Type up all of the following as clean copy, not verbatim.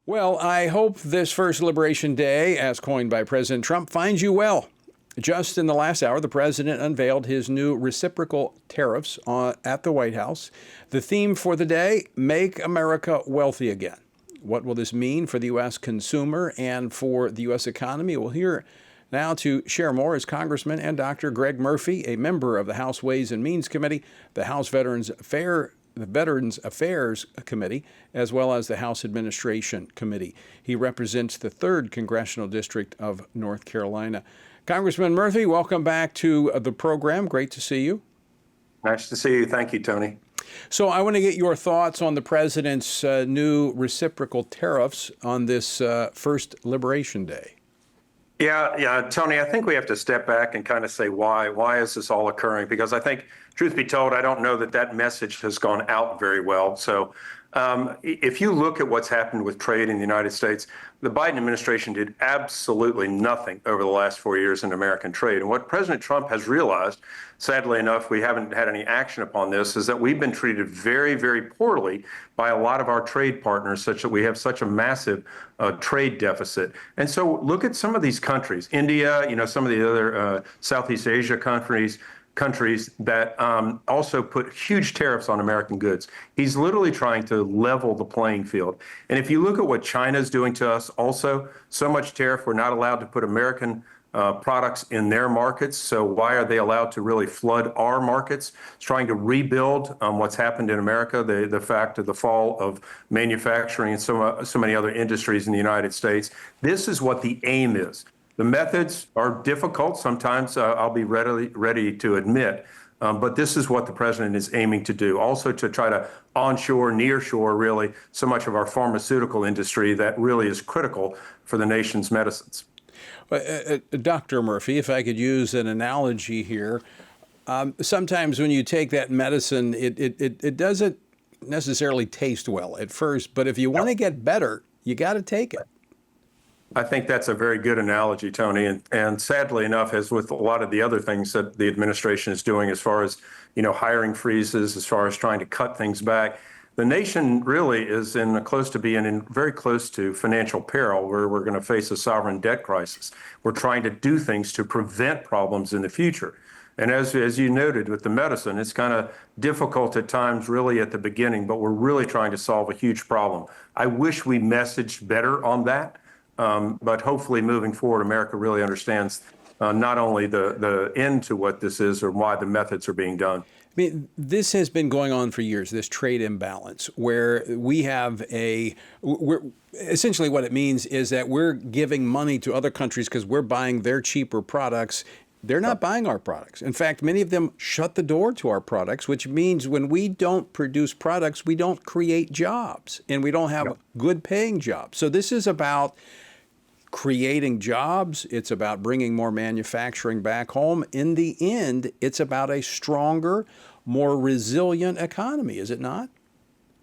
Well, I hope this first Liberation Day, as coined by President Trump, finds you well. Just in the last hour, the president unveiled his new reciprocal tariffs at the White House. The theme for the day, Make America Wealthy Again. What will this mean for the U.S. consumer and for the U.S. economy? We'll hear now to share more is Congressman and Dr. Greg Murphy, a member of the House Ways and Means Committee, the House Veterans Affairs Committee, as well as the House Administration Committee. He represents the 3rd Congressional District of North Carolina. Congressman Murphy, welcome back to the program. Great to see you. Nice to see you. Thank you, Tony. So I want to get your thoughts on the president's new reciprocal tariffs on this first Liberation Day. Yeah, Tony, I think we have to step back and kind of say why. Why is this all occurring? Because I think, truth be told, I don't know that message has gone out very well. So if you look at what's happened with trade in the United States, the Biden administration did absolutely nothing over the last 4 years in American trade. And what President Trump has realized, sadly enough, we haven't had any action upon this, is that we've been treated very, very poorly by a lot of our trade partners, such that we have such a massive trade deficit. And so look at some of these countries, India, some of the other Southeast Asia countries that also put huge tariffs on American goods. He's literally trying to level the playing field. And if you look at what China's doing to us also, so much tariff, we're not allowed to put American products in their markets. So why are they allowed to really flood our markets? It's trying to rebuild what's happened in America, the fact of the fall of manufacturing and so many other industries in the United States. This is what the aim is. The methods are difficult. Sometimes I'll be ready to admit, but this is what the president is aiming to do. Also to try to onshore, nearshore, really, so much of our pharmaceutical industry that really is critical for the nation's medicines. Dr. Murphy, if I could use an analogy here, sometimes when you take that medicine, it doesn't necessarily taste well at first, but if you want to get better, you got to take it. I think that's a very good analogy, Tony. And sadly enough, as with a lot of the other things that the administration is doing, as far as, hiring freezes, as far as trying to cut things back, the nation really is very close to financial peril, where we're going to face a sovereign debt crisis. We're trying to do things to prevent problems in the future. And as you noted with the medicine, it's kind of difficult at times, really at the beginning, but we're really trying to solve a huge problem. I wish we messaged better on that. But hopefully moving forward, America really understands not only the end to what this is or why the methods are being done. I mean, this has been going on for years, this trade imbalance, where essentially what it means is that we're giving money to other countries because we're buying their cheaper products. They're not buying our products. In fact, many of them shut the door to our products, which means when we don't produce products, we don't create jobs and we don't have good paying jobs. So this is about creating jobs. It's about bringing more manufacturing back home. In the end, it's about a stronger, more resilient economy, is it not?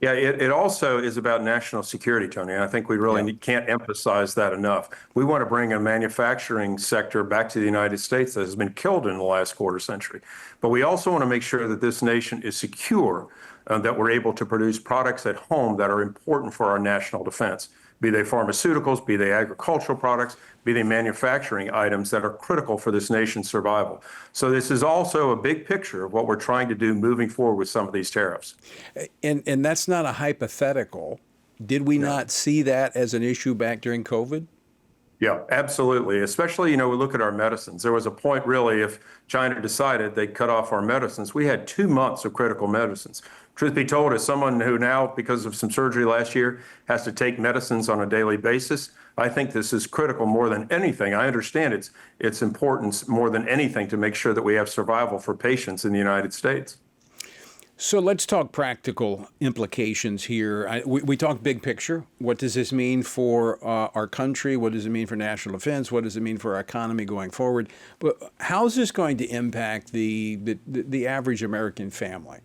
Yeah, it also is about national security, Tony. And I think we really can't emphasize that enough. We want to bring a manufacturing sector back to the United States that has been killed in the last quarter century. But we also want to make sure that this nation is secure, that we're able to produce products at home that are important for our national defense, be they pharmaceuticals, be they agricultural products, be they manufacturing items that are critical for this nation's survival. So this is also a big picture of what we're trying to do moving forward with some of these tariffs. And that's not a hypothetical. Did we not see that as an issue back during COVID? Yeah, absolutely. Especially, we look at our medicines. There was a point, really, if China decided they'd cut off our medicines, we had 2 months of critical medicines. Truth be told, as someone who now, because of some surgery last year, has to take medicines on a daily basis, I think this is critical more than anything. I understand its importance more than anything to make sure that we have survival for patients in the United States. So let's talk practical implications here. We talked big picture. What does this mean for our country? What does it mean for national defense? What does it mean for our economy going forward? But how is this going to impact the average American family?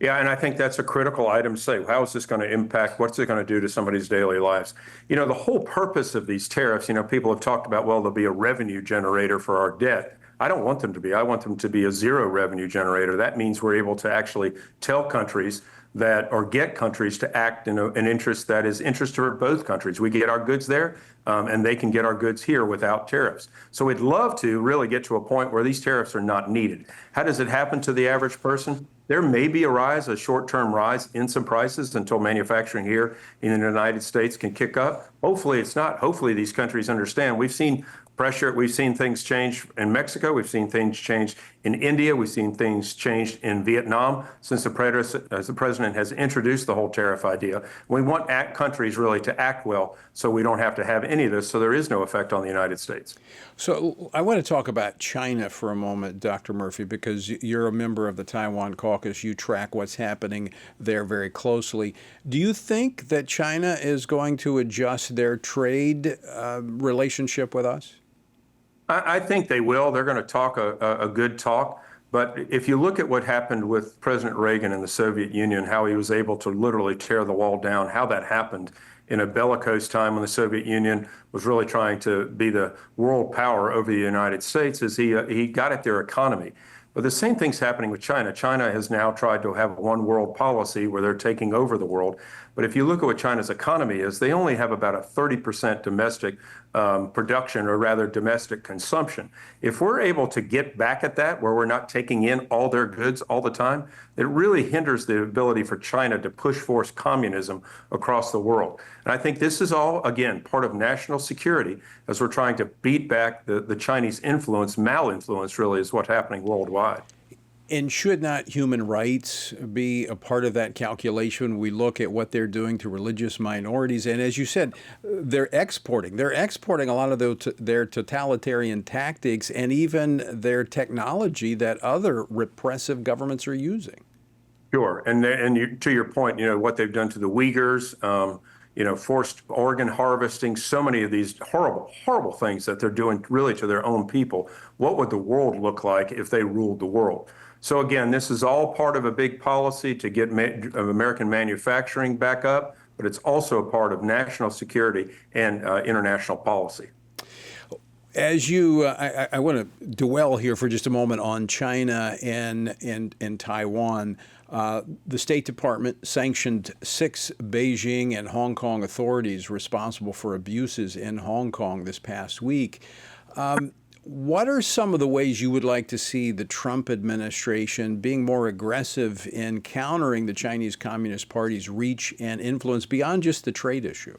Yeah, and I think that's a critical item to say. How is this going to impact? What's it going to do to somebody's daily lives? The whole purpose of these tariffs, people have talked about, well, there'll be a revenue generator for our debt. I don't want them to be. I want them to be a zero revenue generator. That means we're able to actually tell countries that, or get countries to act in an interest that is interest for both countries. We get our goods there, and they can get our goods here without tariffs. So we'd love to really get to a point where these tariffs are not needed. How does it happen to the average person? There may be a short-term rise in some prices until manufacturing here in the United States can kick up. Hopefully it's not. Hopefully these countries understand. We've seen pressure. We've seen things change in Mexico. We've seen things change in India. We've seen things change in Vietnam since the president has introduced the whole tariff idea. We want countries really to act well so we don't have to have any of this, so there is no effect on the United States. So I want to talk about China for a moment, Dr. Murphy, because you're a member of the Taiwan caucus. You track what's happening there very closely. Do you think that China is going to adjust their trade relationship with us? I think they will. They're going to talk a good talk. But if you look at what happened with President Reagan in the Soviet Union, how he was able to literally tear the wall down, how that happened in a bellicose time when the Soviet Union was really trying to be the world power over the United States, is he got at their economy. But the same thing's happening with China. China has now tried to have a one world policy where they're taking over the world. But if you look at what China's economy is, they only have about a 30% domestic production, or rather domestic consumption. If we're able to get back at that, where we're not taking in all their goods all the time, it really hinders the ability for China to push forth communism across the world. And I think this is all, again, part of national security as we're trying to beat back the Chinese influence. Malinfluence really is what's happening worldwide. And should not human rights be a part of that calculation? We look at what they're doing to religious minorities. And as you said, they're exporting a lot of their totalitarian tactics and even their technology that other repressive governments are using. Sure. And to your point, what they've done to the Uyghurs, forced organ harvesting, so many of these horrible, horrible things that they're doing really to their own people. What would the world look like if they ruled the world? So again, this is all part of a big policy to get American manufacturing back up, but it's also a part of national security and international policy. As you, I want to dwell here for just a moment on China and Taiwan. The State Department sanctioned 6 Beijing and Hong Kong authorities responsible for abuses in Hong Kong this past week. What are some of the ways you would like to see the Trump administration being more aggressive in countering the Chinese Communist Party's reach and influence beyond just the trade issue?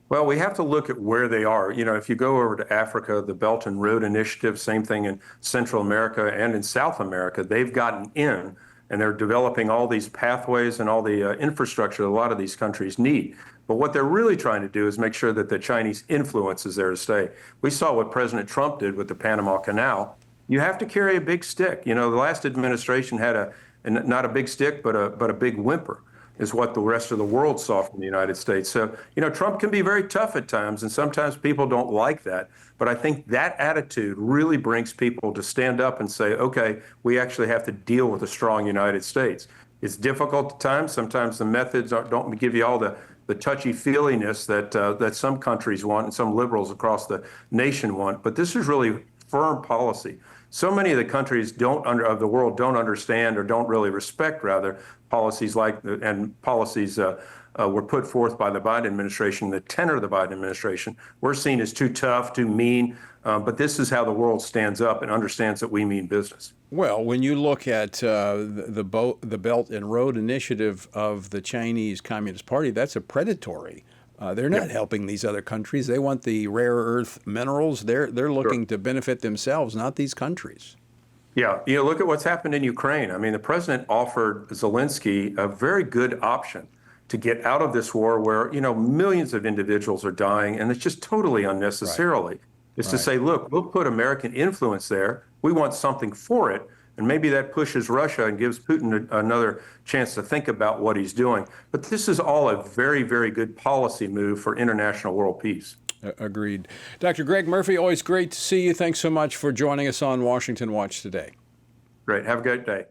Well, we have to look at where they are. If you go over to Africa, the Belt and Road Initiative, same thing in Central America and in South America, they've gotten in and they're developing all these pathways and all the infrastructure that a lot of these countries need. But what they're really trying to do is make sure that the Chinese influence is there to stay. We saw what President Trump did with the Panama Canal. You have to carry a big stick. The last administration had not a big stick, but a big whimper, is what the rest of the world saw from the United States. So, Trump can be very tough at times, and sometimes people don't like that. But I think that attitude really brings people to stand up and say, okay, we actually have to deal with a strong United States. It's difficult at times. Sometimes the methods don't give you all the touchy-feeliness that some countries want and some liberals across the nation want. But this is really firm policy. So many of the countries of the world don't understand, or don't really respect, rather, policies were put forth by the Biden administration. The tenor of the Biden administration were seen as too tough, too mean. But this is how the world stands up and understands that we mean business. Well, when you look at the Belt and Road Initiative of the Chinese Communist Party, that's a predatory. They're not helping these other countries. They want the rare earth minerals. They're looking to benefit themselves, not these countries. Yeah, look at what's happened in Ukraine. I mean, the president offered Zelensky a very good option to get out of this war where, millions of individuals are dying, and it's just totally unnecessarily. It's to say, look, we'll put American influence there. We want something for it. And maybe that pushes Russia and gives Putin another chance to think about what he's doing. But this is all a very, very good policy move for international world peace. Agreed. Dr. Greg Murphy, always great to see you. Thanks so much for joining us on Washington Watch today. Great. Have a great day.